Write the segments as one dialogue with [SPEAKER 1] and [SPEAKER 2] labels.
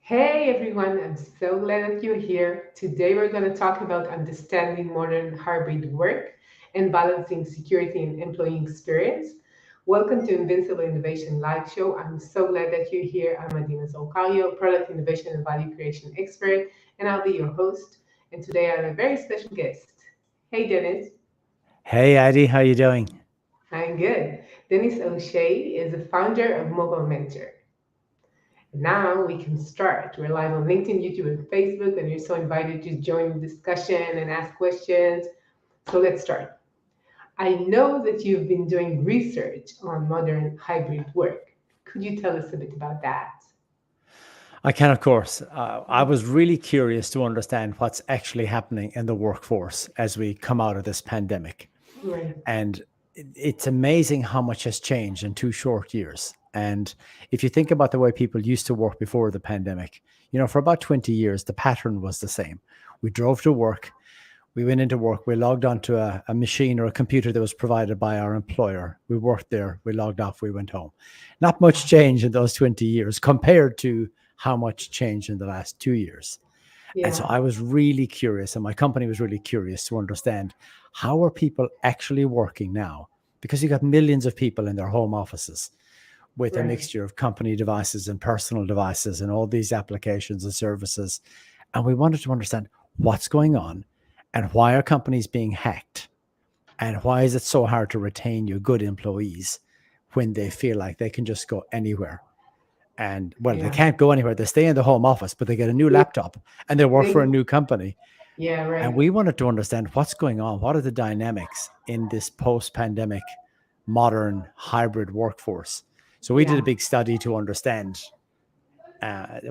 [SPEAKER 1] Hey everyone, I'm so glad that you're here. Today we're going to talk about understanding modern hybrid work and balancing security and employee experience. Welcome to Invincible Innovation Live Show. I'm so glad that you're here. I'm Denis O'Shea, product innovation and value creation expert, and I'll be your host. And today I have a very special guest. Hey Dennis.
[SPEAKER 2] Hey, Eddie, how you doing?
[SPEAKER 1] I'm good. Denis O'Shea is the founder of Mobile Mentor. Now we can start. We're live on LinkedIn, YouTube, and Facebook, and you're so invited to join the discussion and ask questions. So let's start. I know that you've been doing research on modern hybrid work. Could you tell us a bit about that?
[SPEAKER 2] I can, of course. I was really curious to understand what's actually happening in the workforce as we come out of this pandemic.
[SPEAKER 1] Right.
[SPEAKER 2] And it's amazing how much has changed in 2 short years. And if you think about the way people used to work before the pandemic, for about 20 years, the pattern was the same. We drove to work, we went into work, we logged onto a machine or a computer that was provided by our employer. We worked there, we logged off, we went home. Not much change in those 20 years compared to how much changed in the last 2 years. And so
[SPEAKER 1] Yeah.
[SPEAKER 2] I was really curious, and my company was really curious to understand how are people actually working now? Because you got millions of people in their home offices with a
[SPEAKER 1] Right.
[SPEAKER 2] mixture of company devices and personal devices and all these applications and services. And we wanted to understand what's going on and why are companies being hacked and why is it so hard to retain your good employees when they feel like they can just go anywhere. And well, they
[SPEAKER 1] Yeah.
[SPEAKER 2] can't go anywhere. They stay in the home office, but they get a new
[SPEAKER 1] They,
[SPEAKER 2] laptop and they work for a
[SPEAKER 1] they,
[SPEAKER 2] new company.
[SPEAKER 1] yeah,
[SPEAKER 2] And
[SPEAKER 1] right.
[SPEAKER 2] we wanted to understand what's going on. What are the dynamics in this post pandemic modern hybrid workforce? So we did a
[SPEAKER 1] Yeah.
[SPEAKER 2] big study to understand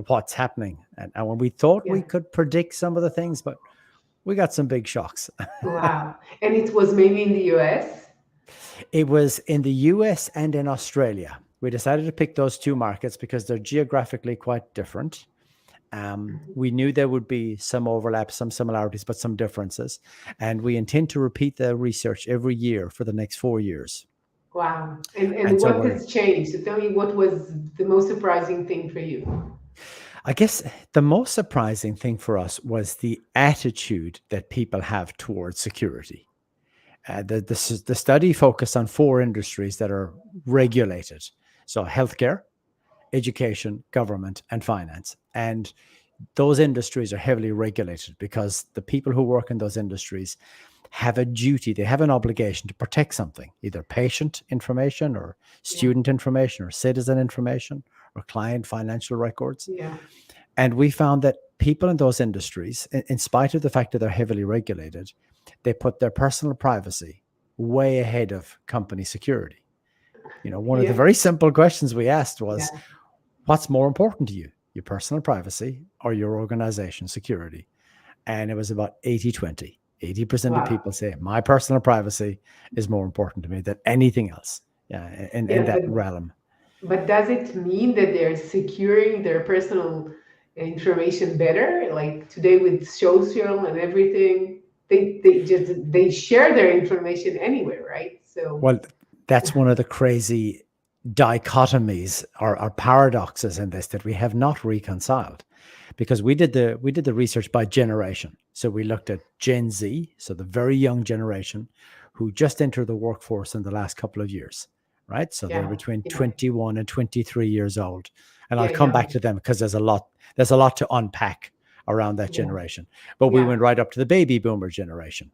[SPEAKER 2] what's happening. And when we thought
[SPEAKER 1] Yeah.
[SPEAKER 2] we could predict some of the things, but we got some big shocks.
[SPEAKER 1] Wow. And it was maybe in the US?
[SPEAKER 2] It was in the US and in Australia. We decided to pick those two markets because they're geographically quite different. We knew there would be some overlap, some similarities, but some differences. And we intend to repeat the research every year for the next 4 years.
[SPEAKER 1] Wow. And
[SPEAKER 2] And so
[SPEAKER 1] what
[SPEAKER 2] we're,
[SPEAKER 1] has changed? So tell me what was the most surprising thing for you?
[SPEAKER 2] I guess the most surprising thing for us was the attitude that people have towards security. The study focused on four industries that are regulated. So healthcare, education, government, and finance. And those industries are heavily regulated because the people who work in those industries have a duty, they have an obligation to protect something, either patient information or
[SPEAKER 1] Yeah.
[SPEAKER 2] student information or citizen information or client financial records.
[SPEAKER 1] Yeah.
[SPEAKER 2] And we found that people in those industries, in spite of the fact that they're heavily regulated, they put their personal privacy way ahead of company security. One of the
[SPEAKER 1] Yeah.
[SPEAKER 2] very simple questions we asked was,
[SPEAKER 1] Yeah.
[SPEAKER 2] what's more important to you, your personal privacy or your organization security? And it was about 80-20. 80% of
[SPEAKER 1] Wow.
[SPEAKER 2] people say my personal privacy is more important to me than anything else. Yeah, in
[SPEAKER 1] Yeah.
[SPEAKER 2] that realm.
[SPEAKER 1] But does it mean that they're securing their personal information better? Like today with social and everything, they share their information anywhere, right? So
[SPEAKER 2] Well, that's one of the crazy dichotomies or paradoxes in this that we have not reconciled because we did the research by generation. So we looked at Gen Z, so the very young generation who just entered the workforce in the last couple of years, right? So they're
[SPEAKER 1] yeah,
[SPEAKER 2] between
[SPEAKER 1] yeah,
[SPEAKER 2] 21 and 23 years old. And I'll
[SPEAKER 1] yeah,
[SPEAKER 2] come back
[SPEAKER 1] young,
[SPEAKER 2] to them because there's a lot to unpack around that
[SPEAKER 1] yeah,
[SPEAKER 2] generation. But we
[SPEAKER 1] yeah,
[SPEAKER 2] went right up to the baby boomer generation.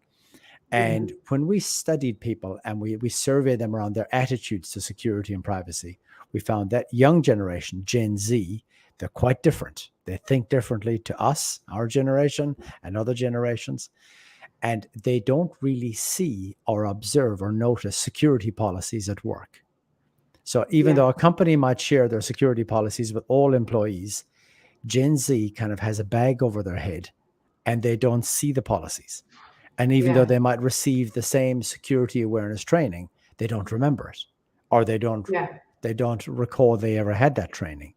[SPEAKER 2] And
[SPEAKER 1] hmm,
[SPEAKER 2] when we studied people and we surveyed them around their attitudes to security and privacy, we found that young generation, Gen Z, they're quite different. They think differently to us, our generation, and other generations. And they don't really see or observe or notice security policies at work. So even
[SPEAKER 1] yeah,
[SPEAKER 2] though a company might share their security policies with all employees, Gen Z kind of has a bag over their head and they don't see the policies. And even though
[SPEAKER 1] yeah,
[SPEAKER 2] they might receive the same security awareness training, they don't remember it or they don't
[SPEAKER 1] yeah.
[SPEAKER 2] they don't recall they ever had that training.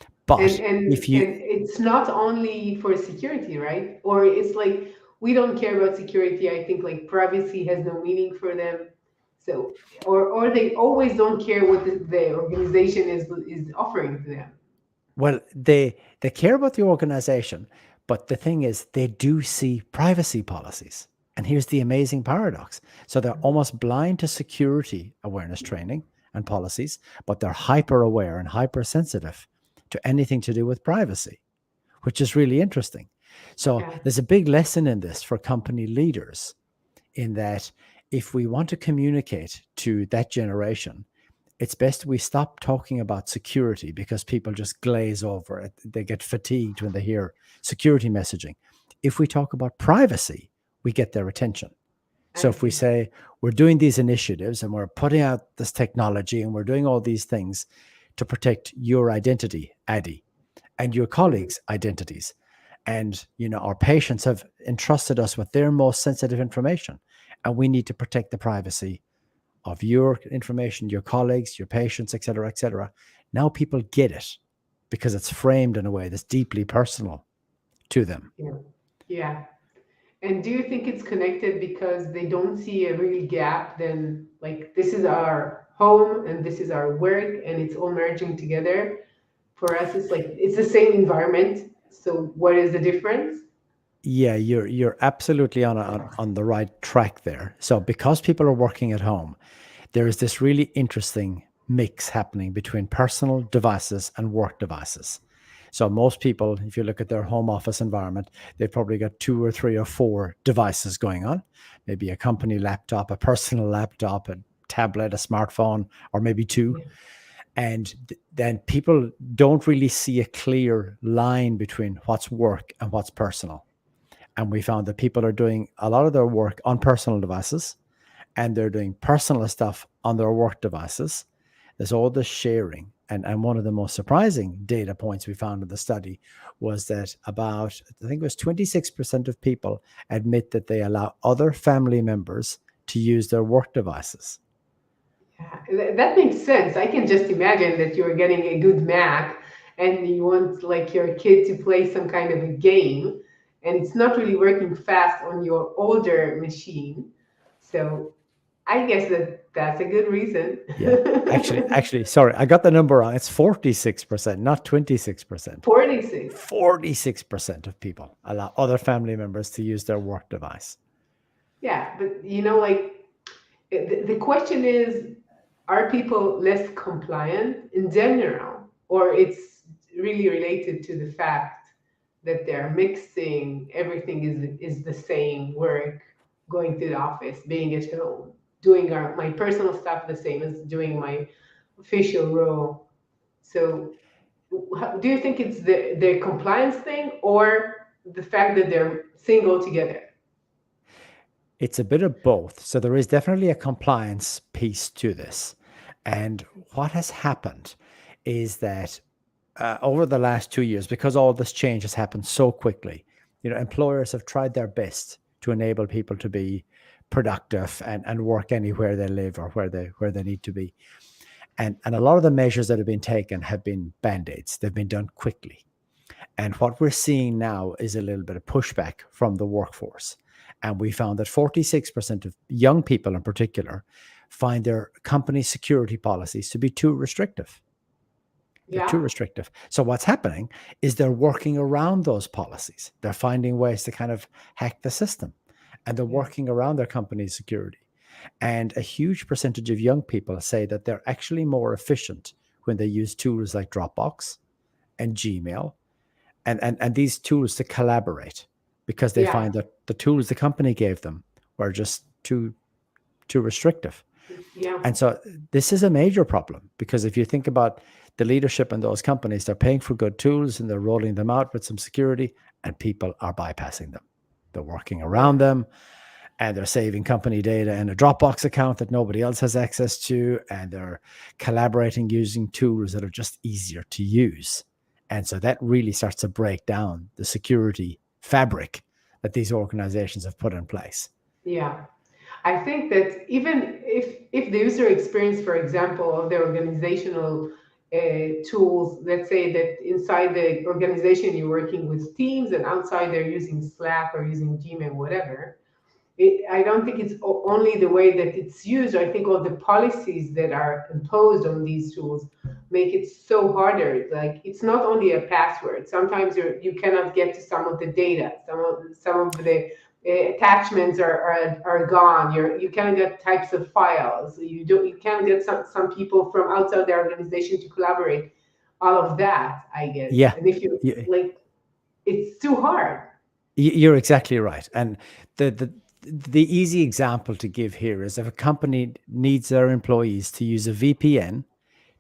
[SPEAKER 1] and
[SPEAKER 2] But
[SPEAKER 1] and
[SPEAKER 2] if you
[SPEAKER 1] and it's not only for security, right? Or it's like we don't care about security. I think like privacy has no meaning for them. So or they always don't care what the organization is offering to them.
[SPEAKER 2] Well, they care about the organization, but the thing is, they do see privacy policies. And here's the amazing paradox. So they're almost blind to security awareness training and policies, but they're hyper aware and hypersensitive to anything to do with privacy, which is really interesting. So
[SPEAKER 1] Yeah,
[SPEAKER 2] there's a big lesson in this for company leaders in that if we want to communicate to that generation, it's best we stop talking about security because people just glaze over it. They get fatigued when they hear security messaging. If we talk about privacy, we get their attention. So
[SPEAKER 1] I
[SPEAKER 2] if we
[SPEAKER 1] see.
[SPEAKER 2] say we're doing these initiatives and we're putting out this technology and we're doing all these things to protect your identity, Addy, and your
[SPEAKER 1] Mhm.
[SPEAKER 2] colleagues' identities, and our patients have entrusted us with their most sensitive information, and we need to protect the privacy of your information, your colleagues, your patients, et cetera, et cetera. Now people get it because it's framed in a way that's deeply personal to them.
[SPEAKER 1] Yeah. Yeah. And do you think it's connected because they don't see a real gap? Then, like, this is our home and this is our work, and it's all merging together. For us, it's like it's the same environment. So, what is the difference?
[SPEAKER 2] Yeah, you're absolutely on the right track there. So because people are working at home, there is this really interesting mix happening between personal devices and work devices. So most people, if you look at their home office environment, they've probably got two or three or four devices going on, maybe a company laptop, a personal laptop, a tablet, a smartphone, or maybe two.
[SPEAKER 1] Yeah.
[SPEAKER 2] And then people don't really see a clear line between what's work and what's personal. And we found that people are doing a lot of their work on personal devices and they're doing personal stuff on their work devices. There's all this sharing. And one of the most surprising data points we found in the study was that about, I think it was 26% of people admit that they allow other family members to use their work devices.
[SPEAKER 1] Yeah, that makes sense. I can just imagine that you're getting a good Mac and you want like your kid to play some kind of a game and it's not really working fast on your older machine. So I guess that that's a good reason.
[SPEAKER 2] Yeah. Actually, sorry, I got the number wrong. It's 46%, not 26%.
[SPEAKER 1] 46.
[SPEAKER 2] 46% of people allow other family members to use their work device.
[SPEAKER 1] Yeah, but like the question is, are people less compliant in general, or it's really related to the fact that they're mixing everything is the same work, going to the office, being at home, doing my personal stuff the same as doing my official role. So, do you think it's the compliance thing or the fact that they're single together?
[SPEAKER 2] It's a bit of both. So there is definitely a compliance piece to this. And what has happened is that over the last 2 years, because all this change has happened so quickly, employers have tried their best to enable people to be productive and work anywhere they live or where they need to be. And a lot of the measures that have been taken have been band-aids. They've been done quickly. And what we're seeing now is a little bit of pushback from the workforce. And we found that 46% of young people in particular find their company security policies to be too restrictive. They're too
[SPEAKER 1] Yeah,
[SPEAKER 2] restrictive. So what's happening is they're working around those policies. They're finding ways to kind of hack the system and they're
[SPEAKER 1] yeah,
[SPEAKER 2] working around their company's security. And a huge percentage of young people say that they're actually more efficient when they use tools like Dropbox and Gmail and these tools to collaborate because they
[SPEAKER 1] yeah,
[SPEAKER 2] find that the tools the company gave them were just too restrictive.
[SPEAKER 1] yeah,
[SPEAKER 2] And so this is a major problem because if you think about the leadership in those companies, they're paying for good tools and they're rolling them out with some security, and people are bypassing them. They're working
[SPEAKER 1] yeah.
[SPEAKER 2] around them and they're saving company data in a Dropbox account that nobody else has access to, and they're collaborating using tools that are just easier to use. And so that really starts to break down the security fabric that these organizations have put in place.
[SPEAKER 1] Yeah. I think that even if the user experience, for example, of the organizational tools, let's say that inside the organization you're working with Teams and outside they're using Slack or using Gmail, whatever. I don't think it's only the way that it's used. I think all the policies that are imposed on these tools make it so harder. Like it's not only a password. Sometimes you cannot get to some of the data. Some of the attachments are gone. You cannot get types of files. You can't get some people from outside the organization to collaborate. All of that, I guess.
[SPEAKER 2] Yeah,
[SPEAKER 1] And if you
[SPEAKER 2] y-
[SPEAKER 1] like, it's too hard.
[SPEAKER 2] you're exactly right. And the easy example to give here is if a company needs their employees to use a VPN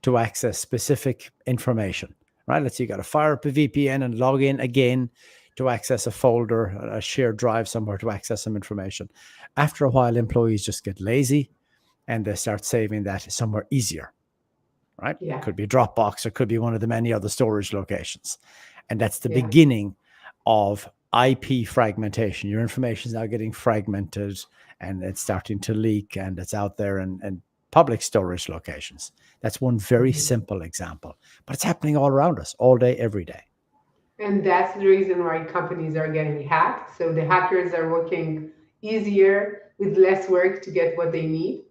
[SPEAKER 2] to access specific information, right? Let's say you got to fire up a VPN and log in again to access a folder, a shared drive somewhere to access some information. After a while, employees just get lazy and they start saving that somewhere easier, right?
[SPEAKER 1] Yeah,
[SPEAKER 2] Could be Dropbox or could be one of the many other storage locations. And that's the
[SPEAKER 1] yeah.
[SPEAKER 2] beginning of IP fragmentation. Your information is now getting fragmented and it's starting to leak and it's out there and public storage locations. That's one very
[SPEAKER 1] Mhm.
[SPEAKER 2] simple example, but it's happening all around us all day, every day.
[SPEAKER 1] And that's the reason why companies are getting hacked. So the hackers are working easier with less work to get what they need.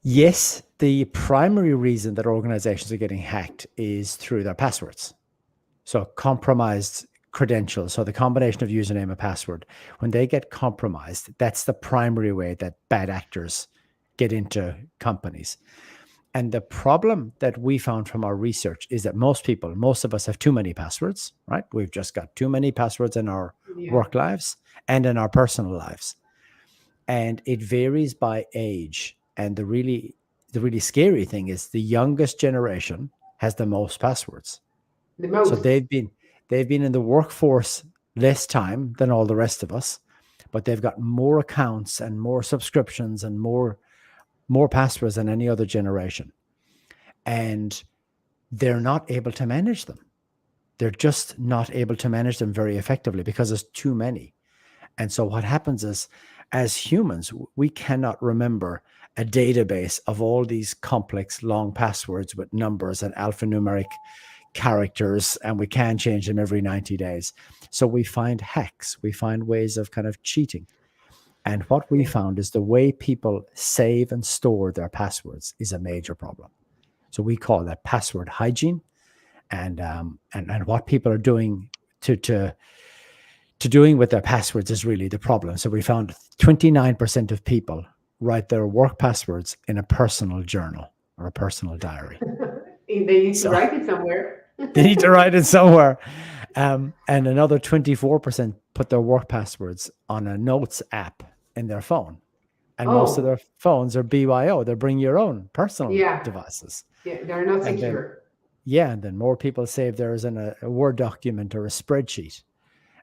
[SPEAKER 2] Yes, the primary reason that organizations are getting hacked is through their passwords. So compromised credentials, so the combination of username and password, when they get compromised, that's the primary way that bad actors get into companies. And the problem that we found from our research is that most of us have too many passwords, right? We've just got too many passwords in our
[SPEAKER 1] Yeah.
[SPEAKER 2] work lives and in our personal lives. And it varies by age. And the really scary thing is the youngest generation has the most passwords.
[SPEAKER 1] The
[SPEAKER 2] So
[SPEAKER 1] most.
[SPEAKER 2] they've been in the workforce less time than all the rest of us, but they've got more accounts and more subscriptions and more passwords than any other generation. And they're not able to manage them. They're just not able to manage them very effectively because there's too many. And so what happens is, as humans, we cannot remember a database of all these complex long passwords with numbers and alphanumeric characters, and we can change them every 90 days. So we find hacks, we find ways of kind of cheating. And what we
[SPEAKER 1] Yeah.
[SPEAKER 2] found is the way people save and store their passwords is a major problem. So we call that password hygiene, and what people are doing to doing with their passwords is really the problem. So we found 29% of people write their work passwords in a personal journal or a personal diary.
[SPEAKER 1] They need to
[SPEAKER 2] So
[SPEAKER 1] write it somewhere.
[SPEAKER 2] they need to write it somewhere. And another 24% put their work passwords on a notes app in their phone. And most of
[SPEAKER 1] Oh,
[SPEAKER 2] their phones are BYO. They're bring your own personal
[SPEAKER 1] yeah.
[SPEAKER 2] devices.
[SPEAKER 1] Yeah, they're not
[SPEAKER 2] And then,
[SPEAKER 1] secure.
[SPEAKER 2] yeah, and then more people save theirs in a Word document or a spreadsheet.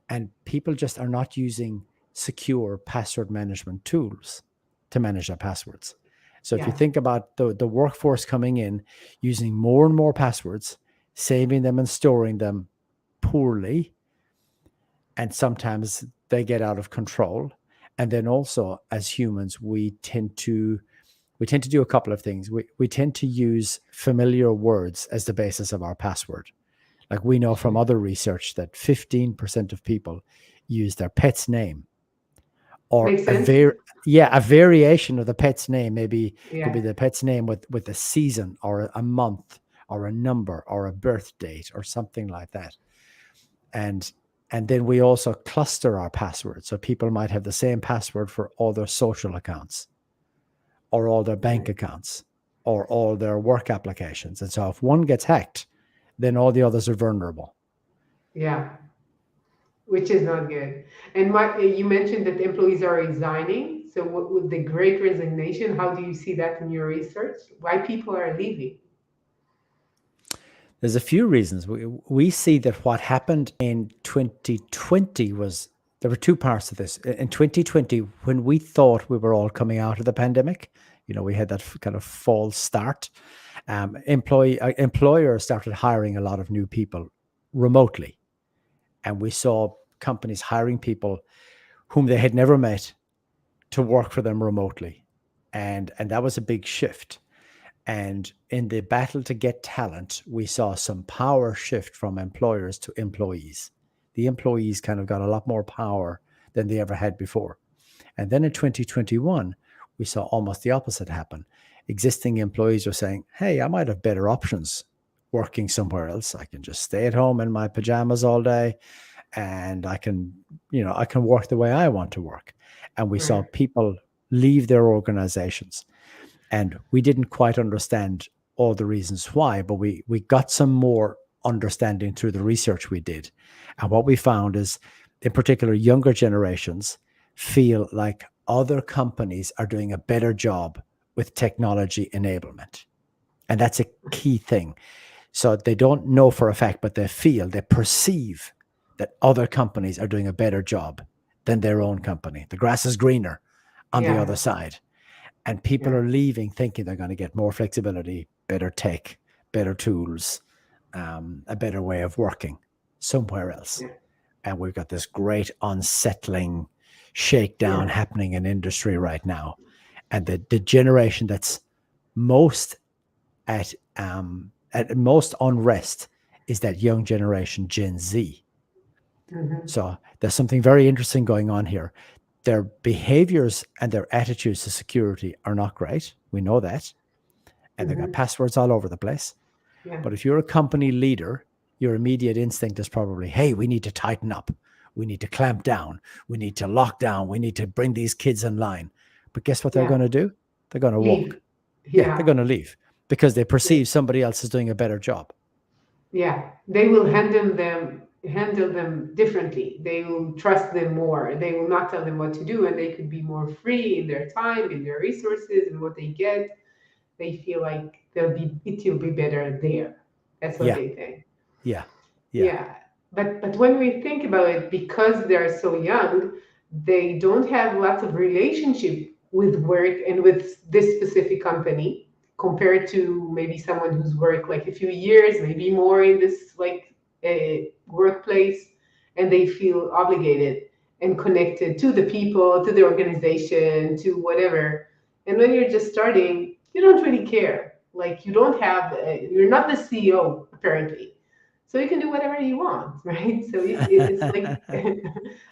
[SPEAKER 2] And people just are not using secure password management tools to manage their passwords. So if you
[SPEAKER 1] Yeah.
[SPEAKER 2] think about the workforce coming in using more and more passwords, saving them and storing them poorly, and sometimes they get out of control. And then also as humans, we tend to do a couple of things. We tend to use familiar words as the basis of our password. Like we know from other research that 15% of people use their pet's name or
[SPEAKER 1] Makes sense?
[SPEAKER 2] a variation of the pet's name. Maybe it could be
[SPEAKER 1] Yeah.
[SPEAKER 2] the pet's name with a season or a month or a number or a birth date or something like that. And and then we also cluster our passwords. So people might have the same password for all their social accounts or all their bank accounts or all their work applications. And so if one gets hacked, then all the others are vulnerable.
[SPEAKER 1] Yeah. Which is not good. And what you mentioned that employees are resigning. So with the great resignation, how do you see that in your research? Why people are leaving?
[SPEAKER 2] There's a few reasons. We see that what happened in 2020 was there were two parts of this. In 2020, when we thought we were all coming out of the pandemic, we had that kind of false start. Employers started hiring a lot of new people remotely, and we saw companies hiring people whom they had never met to work for them remotely, and that was a big shift. And in the battle to get talent, we saw some power shift from employers to employees. The employees kind of got a lot more power than they ever had before. And then in 2021, we saw almost the opposite happen. Existing employees are saying, hey, I might have better options working somewhere else. I can just stay at home in my pajamas all day and I can work the way I want to work. And we saw
[SPEAKER 1] Right.
[SPEAKER 2] people leave their organizations. And we didn't quite understand all the reasons why, but we got some more understanding through the research we did. And what we found is, in particular, younger generations feel like other companies are doing a better job with technology enablement. And that's a key thing. So they don't know for a fact, but they perceive that other companies are doing a better job than their own company. The grass is greener on the other
[SPEAKER 1] Yeah.
[SPEAKER 2] side. And people
[SPEAKER 1] Yeah.
[SPEAKER 2] are leaving thinking they're going to get more flexibility, better tech, better tools, a better way of working somewhere else.
[SPEAKER 1] Yeah.
[SPEAKER 2] And we've got this great unsettling shakedown
[SPEAKER 1] Yeah.
[SPEAKER 2] happening in industry right now. And the generation that's most at most unrest is that young generation, Gen Z.
[SPEAKER 1] Hmm.
[SPEAKER 2] So there's something very interesting going on here. Their behaviors and their attitudes to security are not great. We know that. And they've got
[SPEAKER 1] Hmm.
[SPEAKER 2] passwords all over the place.
[SPEAKER 1] Yeah.
[SPEAKER 2] But if you're a company leader, your immediate instinct is probably, hey, we need to tighten up. We need to clamp down. We need to lock down. We need to bring these kids in line. But guess what they're
[SPEAKER 1] Yeah.
[SPEAKER 2] going to do? They're going to
[SPEAKER 1] Leave.
[SPEAKER 2] walk. Yeah, they're
[SPEAKER 1] Yeah.
[SPEAKER 2] going to leave because they
[SPEAKER 1] Yeah.
[SPEAKER 2] perceive somebody else is doing a better job.
[SPEAKER 1] Yeah. They will handle them differently. They will trust them more. They will not tell them what to do, and they could be more free in their time, in their resources, and what they get. They feel like it will be better there. That's what
[SPEAKER 2] Yeah,
[SPEAKER 1] they think.
[SPEAKER 2] yeah, yeah,
[SPEAKER 1] Yeah, but when we think about it, because they're so young, they don't have lots of relationship with work and with this specific company compared to maybe someone who's worked like a few years, maybe more in this like a workplace, and they feel obligated and connected to the people, to the organization, to whatever. And when you're just starting, you don't really care. Like you don't have, you're not the CEO apparently, so you can do whatever you want, right? So it's like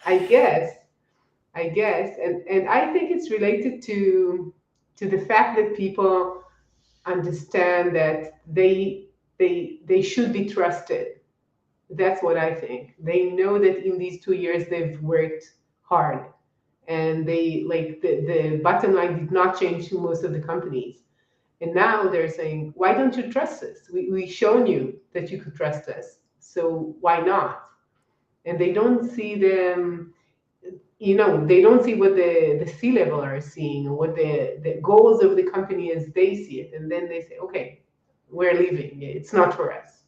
[SPEAKER 1] I guess, and I think it's related to the fact that people understand that they should be trusted. That's what I think. They know that in these 2 years they've worked hard, and they like the bottom line did not change to most of the companies. And now they're saying, why don't you trust us? We've shown you that you could trust us. So why not? And they don't see them, they don't see what the C level are seeing or what the goals of the company as they see it. And then they say, okay, we're leaving. It's not for us.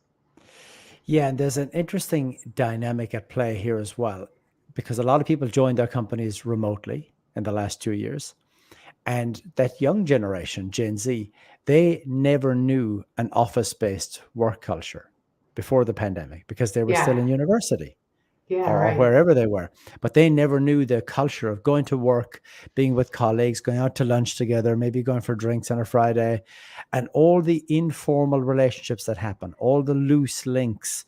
[SPEAKER 2] yeah. And there's an interesting dynamic at play here as well, because a lot of people joined their companies remotely in the last 2 years. And that young generation, Gen Z, they never knew an office based work culture before the pandemic because they were still
[SPEAKER 1] Yeah.
[SPEAKER 2] in university
[SPEAKER 1] Yeah,
[SPEAKER 2] or
[SPEAKER 1] right.
[SPEAKER 2] wherever they were. But they never knew the culture of going to work, being with colleagues, going out to lunch together, maybe going for drinks on a Friday, and all the informal relationships that happen, all the loose links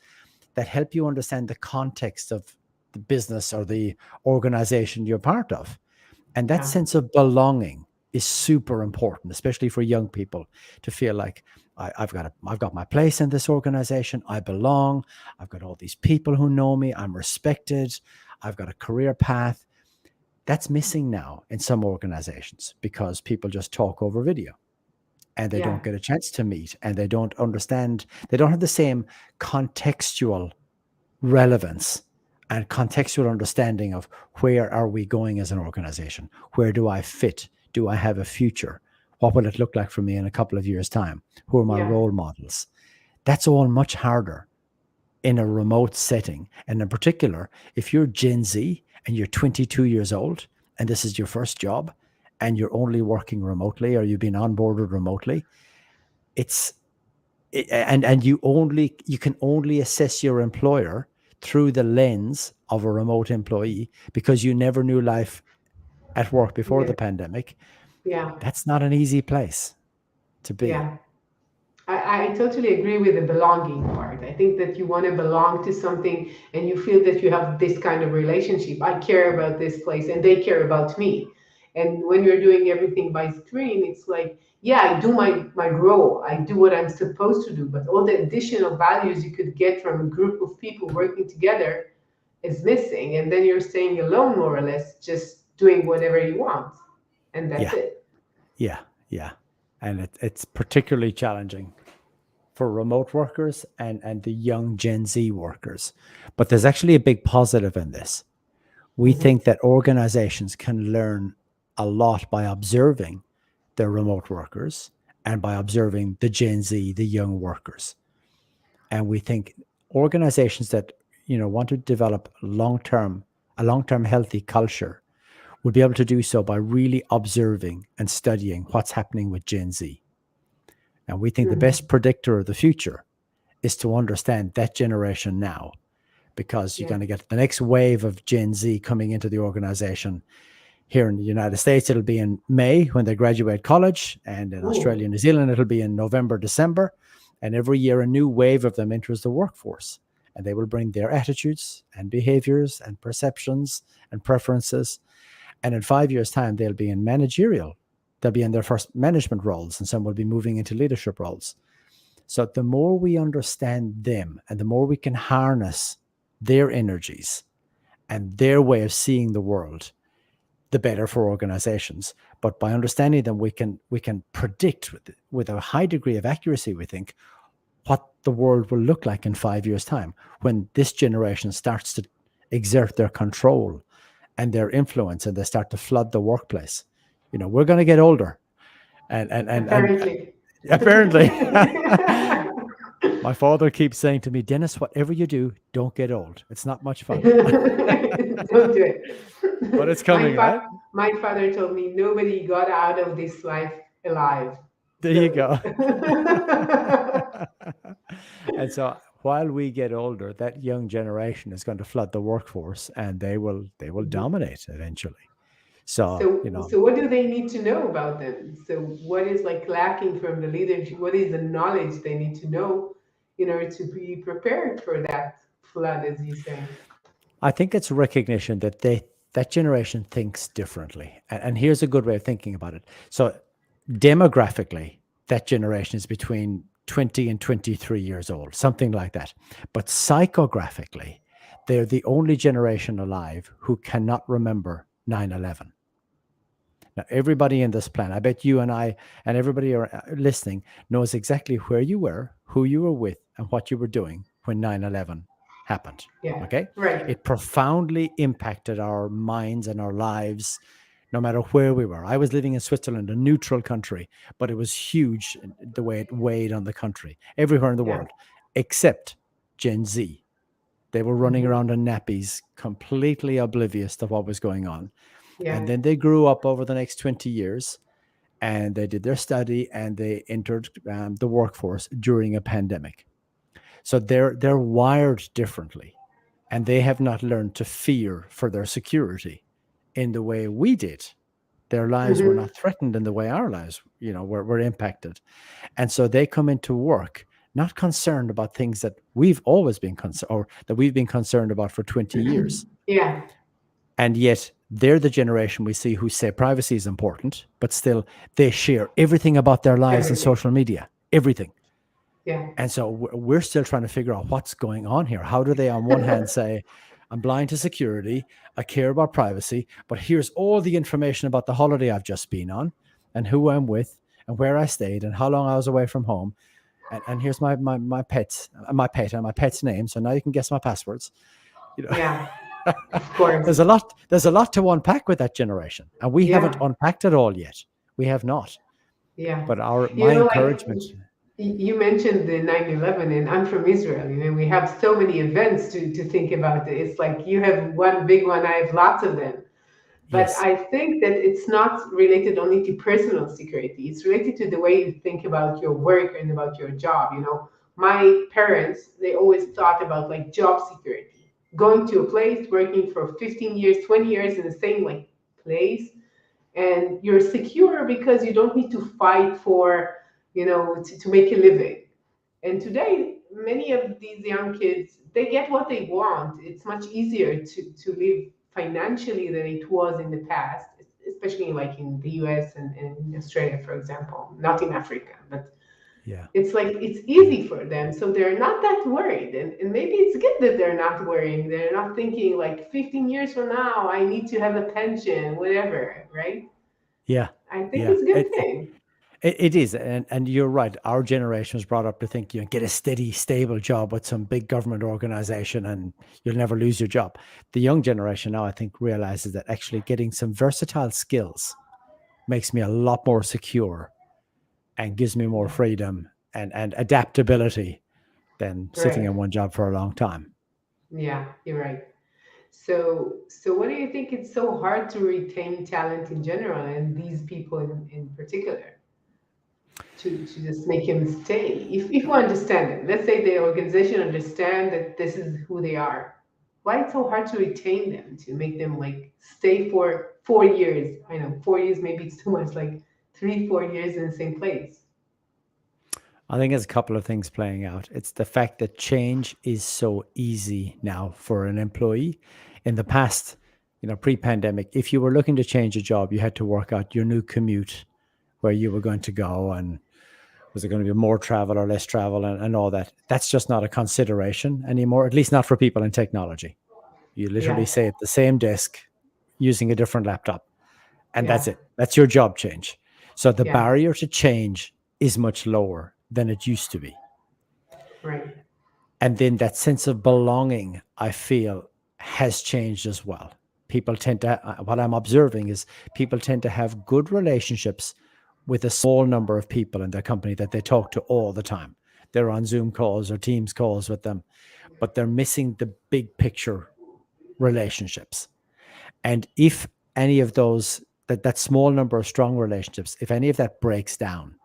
[SPEAKER 2] that help you understand the context of the business or the organization you're part of. And that
[SPEAKER 1] Yeah.
[SPEAKER 2] sense of belonging is super important, especially for young people to feel like I've got my place in this organization. I belong. I've got all these people who know me. I'm respected. I've got a career path. That's missing now in some organizations because people just talk over video and they
[SPEAKER 1] Yeah.
[SPEAKER 2] don't get a chance to meet and they don't understand. They don't have the same contextual relevance and contextual understanding of where are we going as an organization? Where do I fit? Do I have a future? What will it look like for me in a couple of years' time? Who are my
[SPEAKER 1] Yeah.
[SPEAKER 2] role models? That's all much harder in a remote setting. And in particular, if you're Gen Z and you're 22 years old and this is your first job and you're only working remotely or you've been onboarded remotely, it's and you can only assess your employer through the lens of a remote employee because you never knew life at work before
[SPEAKER 1] Yeah.
[SPEAKER 2] the pandemic.
[SPEAKER 1] Yeah.
[SPEAKER 2] That's not an easy place to be.
[SPEAKER 1] Yeah. I totally agree with the belonging part. I think that you want to belong to something and you feel that you have this kind of relationship. I care about this place and they care about me. And when you're doing everything by screen, it's like, yeah, I do my role, I do what I'm supposed to do, but all the additional values you could get from a group of people working together is missing. And then you're staying alone, more or less, just doing whatever you want. And that's
[SPEAKER 2] Yeah,
[SPEAKER 1] it.
[SPEAKER 2] yeah, yeah. And it's particularly challenging for remote workers and the young Gen Z workers. But there's actually a big positive in this. We
[SPEAKER 1] Hmm.
[SPEAKER 2] think that organizations can learn a lot by observing their remote workers and by observing the Gen Z, the young workers. And we think organizations that want to develop a long-term healthy culture will be able to do so by really observing and studying what's happening with Gen Z. And we think the best
[SPEAKER 1] Hmm.
[SPEAKER 2] predictor of the future is to understand that generation now, because you're
[SPEAKER 1] Yeah.
[SPEAKER 2] going to get the next wave of Gen Z coming into the organization. Here in the United States, it'll be in May when they graduate college, and in Australia
[SPEAKER 1] Ooh.
[SPEAKER 2] and New Zealand, it'll be in November, December. And every year, a new wave of them enters the workforce, and they will bring their attitudes and behaviors and perceptions and preferences. And in 5 years' time, they'll be in managerial. They'll be in their first management roles, and some will be moving into leadership roles. So the more we understand them and the more we can harness their energies and their way of seeing the world, the better for organizations. But by understanding them, we can predict with a high degree of accuracy, we think, what the world will look like in 5 years' time when this generation starts to exert their control and their influence and they start to flood the workplace. We're going to get older, and
[SPEAKER 1] Apparently.
[SPEAKER 2] apparently. My father keeps saying to me, Dennis, whatever you do, don't get old. It's not much fun.
[SPEAKER 1] Don't do it.
[SPEAKER 2] But it's
[SPEAKER 1] My
[SPEAKER 2] coming, right?
[SPEAKER 1] my father told me nobody got out of this life alive.
[SPEAKER 2] There you
[SPEAKER 1] So
[SPEAKER 2] go. And so while we get older, that young generation is going to flood the workforce and they will
[SPEAKER 1] Mhm.
[SPEAKER 2] dominate eventually. So,
[SPEAKER 1] So what do they need to know about them? So what is like lacking from the leadership? What is the knowledge they need to know in order to be prepared for that flood, as you say?
[SPEAKER 2] I think it's recognition that that generation thinks differently. And here's a good way of thinking about it. So demographically, that generation is between 20 and 23 years old, something like that. But psychographically, they're the only generation alive who cannot remember 9/11. Now, everybody in this planet, I bet you and I and everybody listening knows exactly where you were, who you were with, and what you were doing when 9/11 happened.
[SPEAKER 1] Yeah,
[SPEAKER 2] Okay?
[SPEAKER 1] right.
[SPEAKER 2] It profoundly impacted our minds and our lives, no matter where we were. I was living in Switzerland, a neutral country, but it was huge the way it weighed on the country, everywhere in the
[SPEAKER 1] Yeah.
[SPEAKER 2] world, except Gen Z. They were running
[SPEAKER 1] Hmm.
[SPEAKER 2] around in nappies, completely oblivious to what was going on. And
[SPEAKER 1] Yeah.
[SPEAKER 2] then they grew up over the next 20 years and they did their study and they entered the workforce during a pandemic. So they're wired differently, and they have not learned to fear for their security in the way we did. Their lives were
[SPEAKER 1] Hmm.
[SPEAKER 2] not threatened in the way our lives, were impacted. And so they come into work not concerned about things that we've always been concerned or that we've been concerned about for 20 years.
[SPEAKER 1] Yeah.
[SPEAKER 2] And yet they're the generation we see who say privacy is important, but still they share everything about their lives in
[SPEAKER 1] Everything.
[SPEAKER 2] social media, everything.
[SPEAKER 1] Yeah.
[SPEAKER 2] And so we're still trying to figure out what's going on here. How do they, on one hand, say, I'm blind to security, I care about privacy, but here's all the information about the holiday I've just been on and who I'm with and where I stayed and how long I was away from home. And here's my pet and my pet's name. So now you can guess my passwords. You know,
[SPEAKER 1] Yeah. Of course.
[SPEAKER 2] there's a lot to unpack with that generation, and we haven't
[SPEAKER 1] Yeah.
[SPEAKER 2] unpacked it all yet. We have not.
[SPEAKER 1] Yeah.
[SPEAKER 2] But my
[SPEAKER 1] Like
[SPEAKER 2] encouragement,
[SPEAKER 1] you mentioned the 9/11, and I'm from Israel. We have so many events to think about. It's like you have one big one, I have lots of them. But
[SPEAKER 2] yes,
[SPEAKER 1] I think that it's not related only to personal security. It's related to the way you think about your work and about your job. My parents, they always thought about like job security. Going to a place, working for 15 years, 20 years in the same like place, and you're secure because you don't need to fight for to make a living. And today, many of these young kids, they get what they want. It's much easier to live financially than it was in the past, especially like in the US and in Australia, for example, not in Africa, but
[SPEAKER 2] Yeah.
[SPEAKER 1] it's like it's
[SPEAKER 2] Yeah.
[SPEAKER 1] easy for them. So they're not that worried. And maybe it's good that they're not worrying. They're not thinking like 15 years from now, I need to have a pension, whatever, right?
[SPEAKER 2] Yeah.
[SPEAKER 1] I think
[SPEAKER 2] Yeah.
[SPEAKER 1] it's a good thing.
[SPEAKER 2] It is, and you're right. Our generation was brought up to think, get a steady, stable job with some big government organization, and you'll never lose your job. The young generation now, I think, realizes that actually getting some versatile skills makes me a lot more secure and gives me more
[SPEAKER 1] Yeah,
[SPEAKER 2] freedom and adaptability than sitting in
[SPEAKER 1] right.
[SPEAKER 2] one job for a long time.
[SPEAKER 1] Yeah, you're right. So what do you think it's so hard to retain talent in general and these people in particular to just make them stay? If we understand it, let's say the organization understand that this is who they are. Why it's so hard to retain them, to make them like stay for 4 years? I know 4 years maybe it's too much, like 3, 4 years in the same place.
[SPEAKER 2] I think there's a couple of things playing out. It's the fact that change is so easy now for an employee. In the past, pre-pandemic, if you were looking to change a job, you had to work out your new commute, where you were going to go, and was it going to be more travel or less travel, and all that. That's just not a consideration anymore, at least not for people in technology. You literally
[SPEAKER 1] Yeah,
[SPEAKER 2] say at the same desk using a different laptop, and that's
[SPEAKER 1] yeah,
[SPEAKER 2] it. That's your job change. So the
[SPEAKER 1] yeah,
[SPEAKER 2] barrier to change is much lower than it used to be.
[SPEAKER 1] right.
[SPEAKER 2] And then that sense of belonging, I feel, has changed as well. People tend to, what I'm observing is people tend to have good relationships with a small number of people in their company that they talk to all the time. They're on Zoom calls or Teams calls with them, but they're missing the big picture relationships. And if any of those, that small number of strong relationships, if any of that breaks down,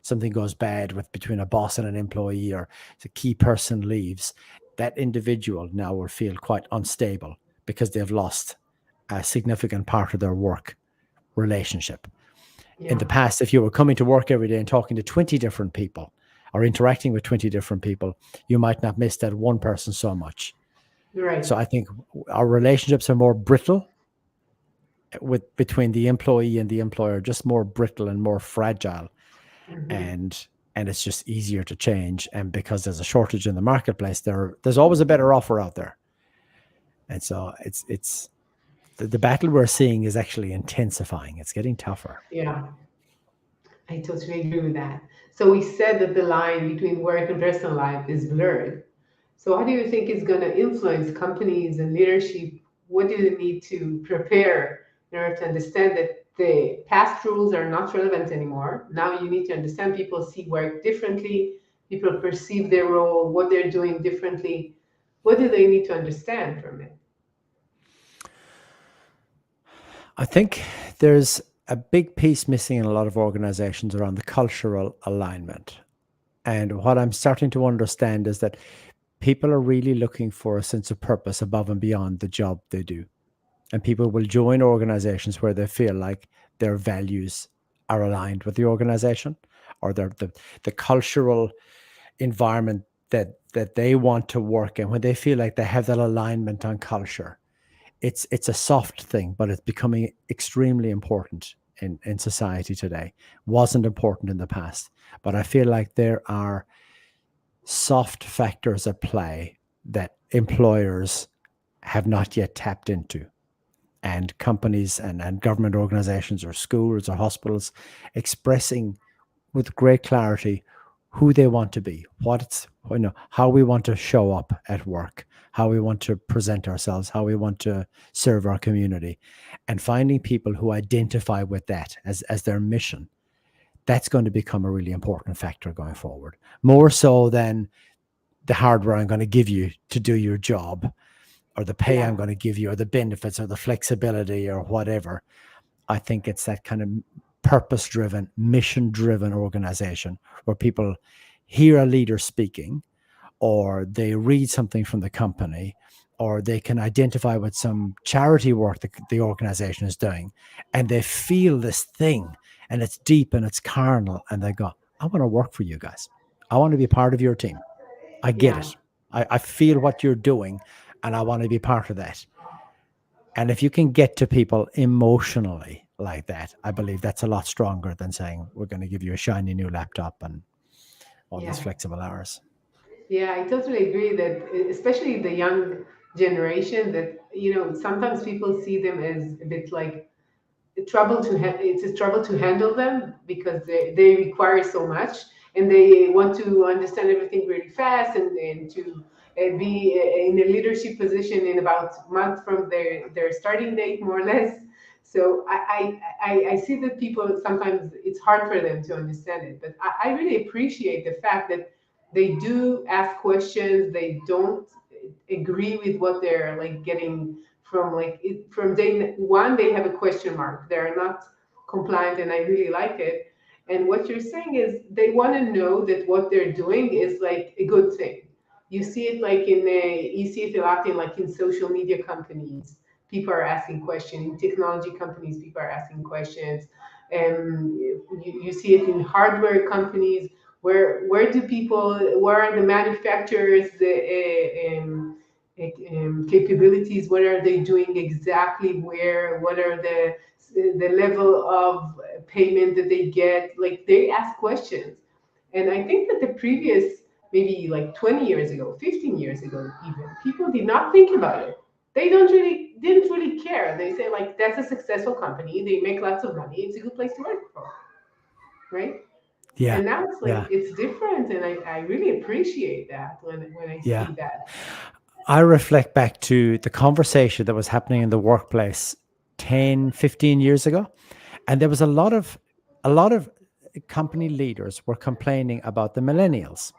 [SPEAKER 2] something goes bad with between a boss and an employee, or the key person leaves, that individual now will feel quite unstable because they've lost a significant part of their work relationship. In
[SPEAKER 1] Yeah,
[SPEAKER 2] the past, if you were coming to work every day and talking to 20 different people or interacting with 20 different people, you might not miss that one person so much. So
[SPEAKER 1] right.
[SPEAKER 2] I think our relationships are more brittle with between the employee and the employer, just more brittle and more fragile,
[SPEAKER 1] Hmm.
[SPEAKER 2] and it's just easier to change. And because there's a shortage in the marketplace, there's always a better offer out there. And so it's the battle we're seeing is actually intensifying. It's getting tougher.
[SPEAKER 1] Yeah. I totally agree with that. So we said that the line between work and personal life is blurred. So how do you think it's going to influence companies and leadership? What do they need to prepare in order to understand that the past rules are not relevant anymore? Now you need to understand people see work differently, people perceive their role, what they're doing differently. What do they need to understand from it?
[SPEAKER 2] I think there's a big piece missing in a lot of organizations around the cultural alignment. And what I'm starting to understand is that people are really looking for a sense of purpose above and beyond the job they do. And people will join organizations where they feel like their values are aligned with the organization, or the cultural environment that they want to work in. When they feel like they have that alignment on culture, it's a soft thing, but it's becoming extremely important in society today. Wasn't important in the past, but I feel like there are soft factors at play that employers have not yet tapped into, and companies and government organizations or schools or hospitals expressing with great clarity who they want to be, what it's, how we want to show up at work, how we want to present ourselves, how we want to serve our community, and finding people who identify with that as their mission. That's going to become a really important factor going forward, more so than the hardware I'm going to give you to do your job, or the pay I'm
[SPEAKER 1] Yeah,
[SPEAKER 2] going to give you, or the benefits, or the flexibility, or whatever. I think it's that kind of purpose driven, mission driven organization where people hear a leader speaking, or they read something from the company, or they can identify with some charity work that the organization is doing, and they feel this thing, and it's deep and it's carnal, and they go, I want to work for you guys. I want to be part of your team. I get
[SPEAKER 1] Yeah.
[SPEAKER 2] it. I feel what you're doing and I want to be part of that. And if you can get to people emotionally like that, I believe that's a lot stronger than saying we're going to give you a shiny new laptop and all these
[SPEAKER 1] Yeah.
[SPEAKER 2] flexible hours.
[SPEAKER 1] Yeah, I totally agree that, especially the young generation, that, sometimes people see them as a bit like it's a trouble to handle them because they require so much, and they want to understand everything really fast, and to be in a leadership position in about a month from their starting date, more or less. So I see that people sometimes it's hard for them to understand it, but I really appreciate the fact that they do ask questions. They don't agree with what they're like getting from from day one. They have a question mark. They're not compliant, and I really like it. And what you're saying is they want to know that what they're doing is like a good thing. You see it like you see it a lot in like in social media companies. People are asking questions. In technology companies, people are asking questions. You see it in hardware companies. Where do people? Where are the manufacturers? Capabilities, what are they doing exactly, where, what are the level of payment that they get, like they ask questions. And I think that the previous, maybe like 20 years ago, 15 years ago even, people did not think about it. They didn't really care. They say like that's a successful company, they make lots of money, it's a good place to work for, right?
[SPEAKER 2] Yeah.
[SPEAKER 1] And now it's like
[SPEAKER 2] Yeah.
[SPEAKER 1] it's different, and I really appreciate that when I
[SPEAKER 2] Yeah.
[SPEAKER 1] see that.
[SPEAKER 2] I reflect back to the conversation that was happening in the workplace 10, 15 years ago. And there was a lot of company leaders were complaining about the millennials.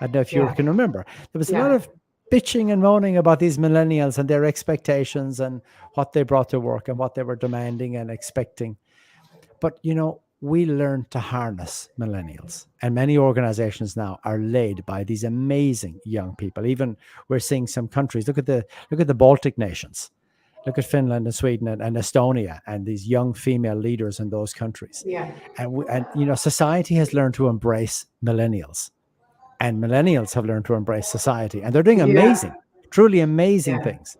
[SPEAKER 2] I don't know if you
[SPEAKER 1] Yeah.
[SPEAKER 2] can remember. There was a lot
[SPEAKER 1] Yeah.
[SPEAKER 2] of bitching and moaning about these millennials and their expectations and what they brought to work and what they were demanding and expecting. But we learned to harness millennials, and many organizations now are led by these amazing young people. Even we're seeing some countries. Look at the Baltic nations. Look at Finland and Sweden and Estonia and these young female leaders in those countries.
[SPEAKER 1] Yeah.
[SPEAKER 2] And society has learned to embrace millennials, and millennials have learned to embrace society, and they're doing
[SPEAKER 1] Yeah.
[SPEAKER 2] amazing, truly amazing
[SPEAKER 1] Yeah.
[SPEAKER 2] things.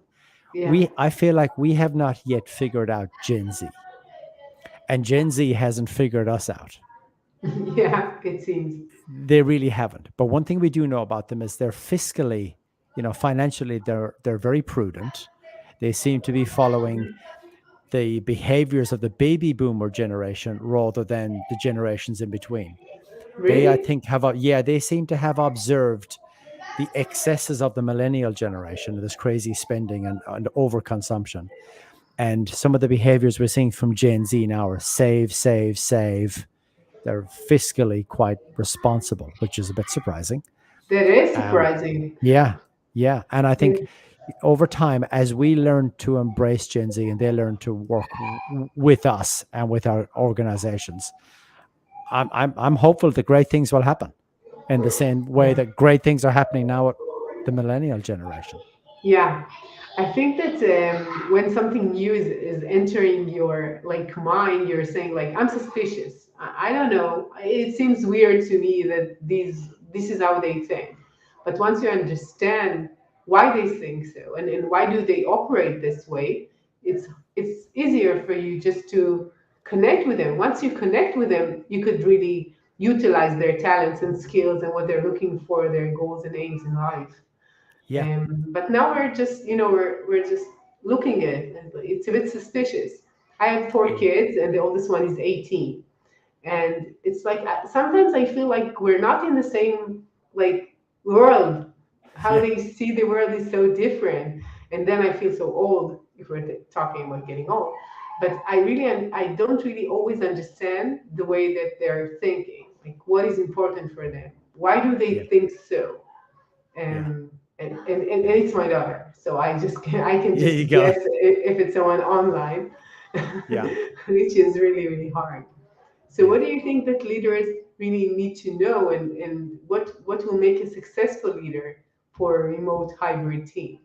[SPEAKER 1] Yeah.
[SPEAKER 2] I feel like we have not yet figured out Gen Z, and Gen Z hasn't figured us out.
[SPEAKER 1] Yeah, it seems.
[SPEAKER 2] They really haven't. But one thing we do know about them is they're fiscally, financially, they're very prudent. They seem to be following the behaviors of the baby boomer generation rather than the generations in between. They, I
[SPEAKER 1] Really?
[SPEAKER 2] think, they seem to have observed the excesses of the millennial generation, this crazy spending and overconsumption. And some of the behaviors we're seeing from Gen Z now are save, save, save. They're fiscally quite responsible, which is a bit surprising.
[SPEAKER 1] That is
[SPEAKER 2] Um,
[SPEAKER 1] surprising.
[SPEAKER 2] yeah, yeah. And I think
[SPEAKER 1] And
[SPEAKER 2] over time, as we learn to embrace Gen Z and they learn to work with us and with our organizations, I'm hopeful that great things will happen in the same way
[SPEAKER 1] yeah.
[SPEAKER 2] that great things are happening now at the millennial generation.
[SPEAKER 1] Yeah. I think that when something new is entering your like mind, you're saying like I'm suspicious. I don't know. It seems weird to me that this is how they think. But once you understand why they think so, and why do they operate this way, it's easier for you just to connect with them. Once you connect with them, you could really utilize their talents and skills and what they're looking for, their goals and aims in life.
[SPEAKER 2] Yeah,
[SPEAKER 1] But now we're just, we're just looking at it. And it's a bit suspicious. I have four
[SPEAKER 2] yeah,
[SPEAKER 1] kids, and the oldest one is 18. And it's like sometimes I feel like we're not in the same like world. How
[SPEAKER 2] yeah,
[SPEAKER 1] they see the world is so different. And then I feel so old if we're talking about getting old. But I don't really always understand the way that they're thinking. Like what is important for them? Why do they
[SPEAKER 2] yeah,
[SPEAKER 1] think so?
[SPEAKER 2] yeah.
[SPEAKER 1] And it's my daughter, so I can
[SPEAKER 2] There you
[SPEAKER 1] just
[SPEAKER 2] go.
[SPEAKER 1] guess if it's someone online,
[SPEAKER 2] Yeah,
[SPEAKER 1] which is really really hard. So
[SPEAKER 2] yeah.
[SPEAKER 1] what do you think that leaders really need to know, and what will make a successful leader for a remote hybrid team?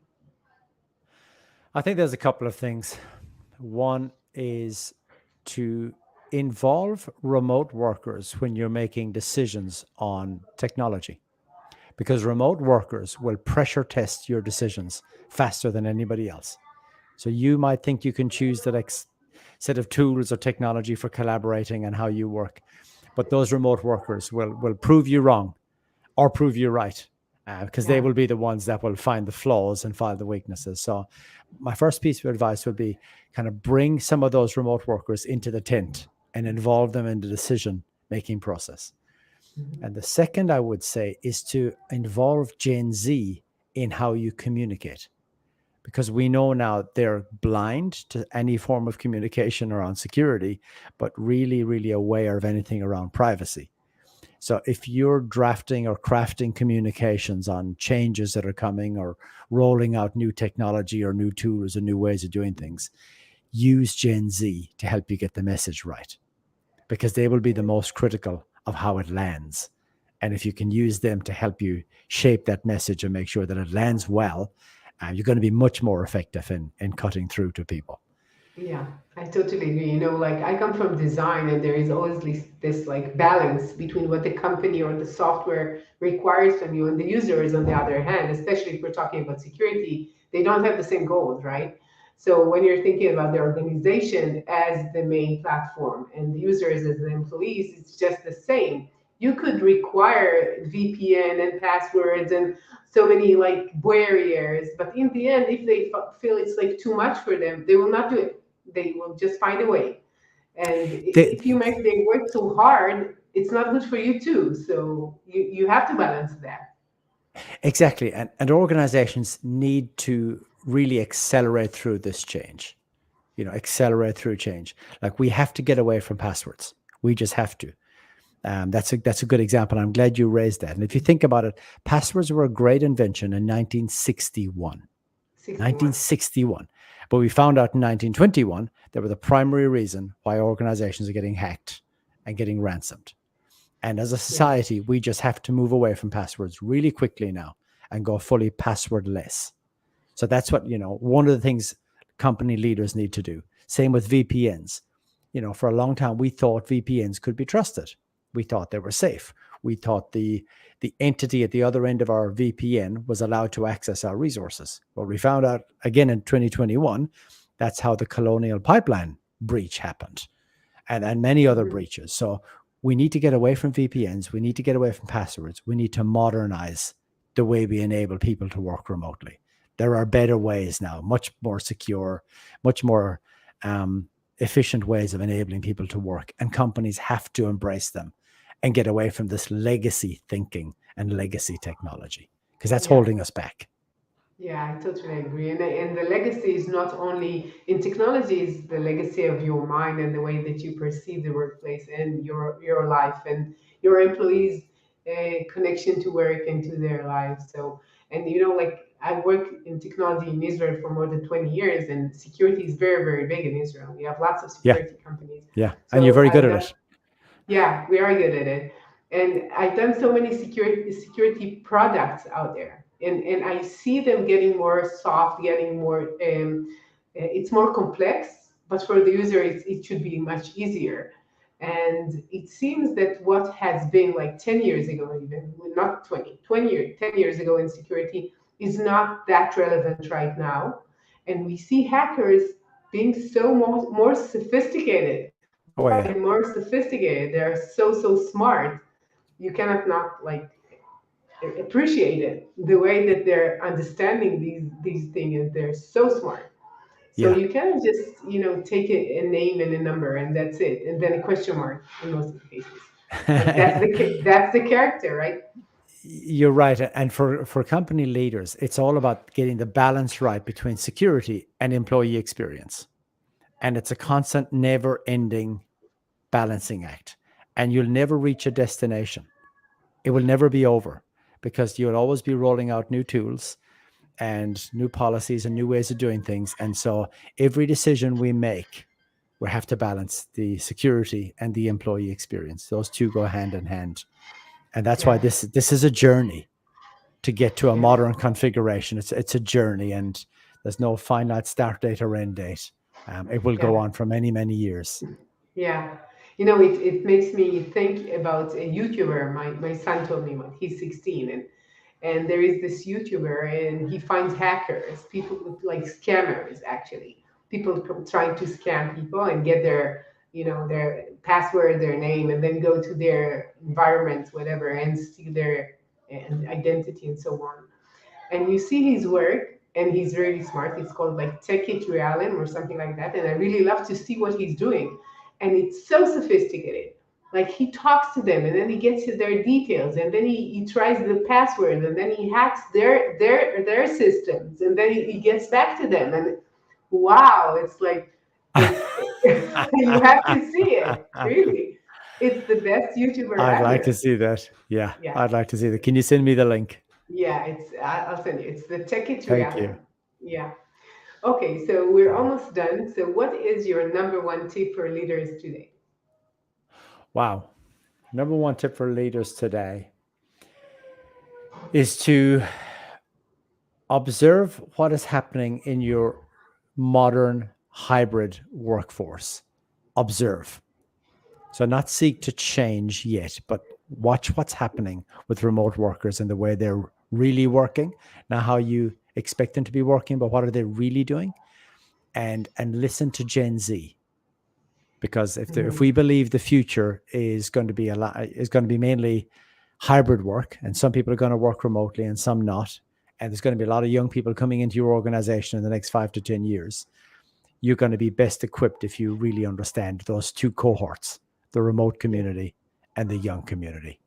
[SPEAKER 2] I think there's a couple of things. One is to involve remote workers when you're making decisions on technology, because remote workers will pressure test your decisions faster than anybody else. So you might think you can choose the next set of tools or technology for collaborating and how you work, but those remote workers will prove you wrong or prove you right, because they
[SPEAKER 1] Yeah.
[SPEAKER 2] will be the ones that will find the flaws and find the weaknesses. So my first piece of advice would be kind of bring some of those remote workers into the tent and involve them in the decision making process.
[SPEAKER 1] Mhm.
[SPEAKER 2] And the second I would say is to involve Gen Z in how you communicate, because we know now they're blind to any form of communication around security, but really, really aware of anything around privacy. So if you're drafting or crafting communications on changes that are coming or rolling out new technology or new tools or new ways of doing things, use Gen Z to help you get the message right, because they will be the most critical of how it lands. And if you can use them to help you shape that message and make sure that it lands well, you're going to be much more effective in cutting through to people.
[SPEAKER 1] Yeah, I totally agree. Like I come from design, and there is always this like balance between what the company or the software requires from you and the users on the other hand, especially if we're talking about security, they don't have the same goals, right? So when you're thinking about the organization as the main platform and the users as the employees, it's just the same. You could require VPN and passwords and so many like barriers, but in the end, if they feel it's like too much for them, they will not do it. They will just find a way. And
[SPEAKER 2] They,
[SPEAKER 1] if you make them work too hard, it's not good for you too. So you have to balance that.
[SPEAKER 2] exactly. And organizations need to really accelerate through this change, accelerate through change. Like we have to get away from passwords. We just have to. That's a good example. I'm glad you raised that. And if you think about it, passwords were a great invention in 1961.
[SPEAKER 1] 61.
[SPEAKER 2] 1961. But we found out in 1921 they were the primary reason why organizations are getting hacked and getting ransomed. And as a
[SPEAKER 1] Yeah.
[SPEAKER 2] society, we just have to move away from passwords really quickly now and go fully passwordless. So that's what, one of the things company leaders need to do. Same with VPNs. For a long time, we thought VPNs could be trusted. We thought they were safe. We thought the entity at the other end of our VPN was allowed to access our resources. Well, we found out again in 2021, that's how the Colonial Pipeline breach happened, and many other
[SPEAKER 1] Mhm.
[SPEAKER 2] breaches. So we need to get away from VPNs. We need to get away from passwords. We need to modernize the way we enable people to work remotely. There are better ways now, much more secure, much more efficient ways of enabling people to work, and companies have to embrace them and get away from this legacy thinking and legacy technology, because that's
[SPEAKER 1] Yeah.
[SPEAKER 2] holding us back.
[SPEAKER 1] Yeah, I totally agree. And the legacy is not only in technology, it's the legacy of your mind and the way that you perceive the workplace and your life and your employees' connection to work and to their lives. So, and like I work in technology in Israel for more than 20 years, and security is very, very big in Israel. We have lots of
[SPEAKER 2] Yeah,
[SPEAKER 1] security companies.
[SPEAKER 2] yeah, and you're
[SPEAKER 1] So
[SPEAKER 2] very good
[SPEAKER 1] I've
[SPEAKER 2] at
[SPEAKER 1] done
[SPEAKER 2] it.
[SPEAKER 1] Yeah, we are good at it. And I've done so many security products out there. And I see them getting more soft, getting more it's more complex, but for the user it should be much easier. And it seems that what has been like 10 years ago, even not 20 years, 10 years ago in security is not that relevant right now. And we see hackers being so more sophisticated,
[SPEAKER 2] Oh
[SPEAKER 1] more
[SPEAKER 2] yeah,
[SPEAKER 1] and more sophisticated. They're so smart. You cannot not like appreciate it. The way that they're understanding these things, they're so smart. So
[SPEAKER 2] yeah.
[SPEAKER 1] you cannot just take a name and a number and that's it, and then a question mark in most of the cases. Like that's the character, right?
[SPEAKER 2] You're right. And for company leaders, it's all about getting the balance right between security and employee experience. And it's a constant, never ending balancing act. And you'll never reach a destination. It will never be over, because you'll always be rolling out new tools and new policies and new ways of doing things. And so every decision we make, we have to balance the security and the employee experience. Those two go hand in hand. And that's why
[SPEAKER 1] Yeah,
[SPEAKER 2] this is a journey to get to a
[SPEAKER 1] yeah,
[SPEAKER 2] modern configuration. It's a journey, and there's no finite start date or end date. It will go
[SPEAKER 1] yeah.
[SPEAKER 2] on for many, many years.
[SPEAKER 1] Yeah. It makes me think about a YouTuber. My son told me about. He's 16, and there is this YouTuber, and he finds hackers, people like scammers, actually, people trying to scam people and get their password, their name, and then go to their environments, whatever, and steal their identity and so on. And you see his work, and he's really smart. It's called like Take It Realm or something like that. And I really love to see what he's doing. And it's so sophisticated. Like he talks to them, and then he gets to their details, and then he tries the password, and then he hacks their systems, and then he gets back to them. And wow, it's like it's you have to see it. Really. It's the best YouTuber
[SPEAKER 2] I'd like to
[SPEAKER 1] ever.
[SPEAKER 2] see that. Yeah,
[SPEAKER 1] Yeah.
[SPEAKER 2] I'd like to see that. Can you send me the link?
[SPEAKER 1] Yeah, I'll send you. It's the Take It
[SPEAKER 2] Thank you.
[SPEAKER 1] Realm. Yeah. Okay, so we're almost done. So what is your number one tip for leaders today?
[SPEAKER 2] Wow. Number one tip for leaders today is to observe what is happening in your modern hybrid workforce. Observe. So, not seek to change yet, but watch what's happening with remote workers and the way they're really working. Not how you expect them to be working, but what are they really doing? And listen to Gen Z, because if
[SPEAKER 1] Mhm.
[SPEAKER 2] we believe the future is going to be is going to be mainly hybrid work, and some people are going to work remotely and some not, and there's going to be a lot of young people coming into your organization in the next 5 to 10 years, you're going to be best equipped if you really understand those two cohorts, the remote
[SPEAKER 1] Yeah.
[SPEAKER 2] community and the young community.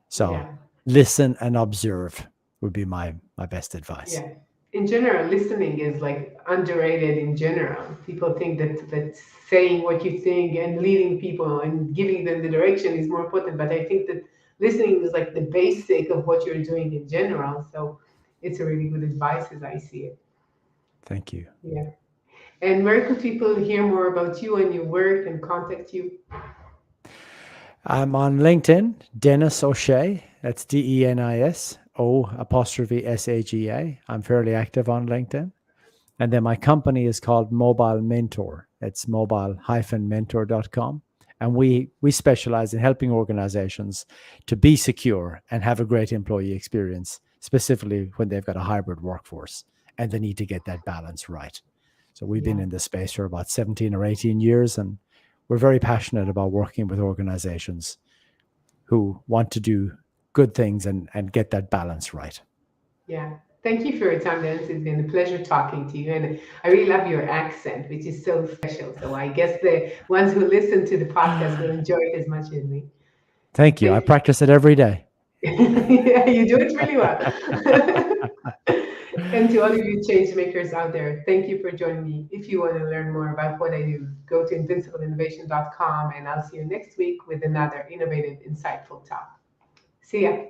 [SPEAKER 2] So
[SPEAKER 1] Yeah.
[SPEAKER 2] listen and observe would be my best advice.
[SPEAKER 1] Yeah. In general, listening is like underrated in general. People think that saying what you think and leading people and giving them the direction is more important. But I think that listening is like the basic of what you're doing in general. So it's a really good advice as I see it.
[SPEAKER 2] Thank you.
[SPEAKER 1] Yeah. And where could people hear more about you and your work and contact you?
[SPEAKER 2] I'm on LinkedIn, Denis O'Shea. That's Denis O apostrophe SAGA. I'm fairly active on LinkedIn. And then my company is called Mobile Mentor. It's mobile-mentor.com. And we specialize in helping organizations to be secure and have a great employee experience, specifically when they've got a hybrid workforce and they need to get that balance right. So we've been
[SPEAKER 1] Yeah.
[SPEAKER 2] in this space for about 17 or 18 years, and we're very passionate about working with organizations who want to do good things and get that balance right.
[SPEAKER 1] Yeah. Thank you for your time, Dennis. It's been a pleasure talking to you. And I really love your accent, which is so special. So I guess the ones who listen to the podcast will enjoy it as much as me.
[SPEAKER 2] Thank you. I
[SPEAKER 1] Thank you.
[SPEAKER 2] practice it every day.
[SPEAKER 1] Yeah, you do it really well. And to all of you change makers out there, thank you for joining me. If you want to learn more about what I do, go to invincibleinnovation.com, and I'll see you next week with another innovative, insightful talk. See ya.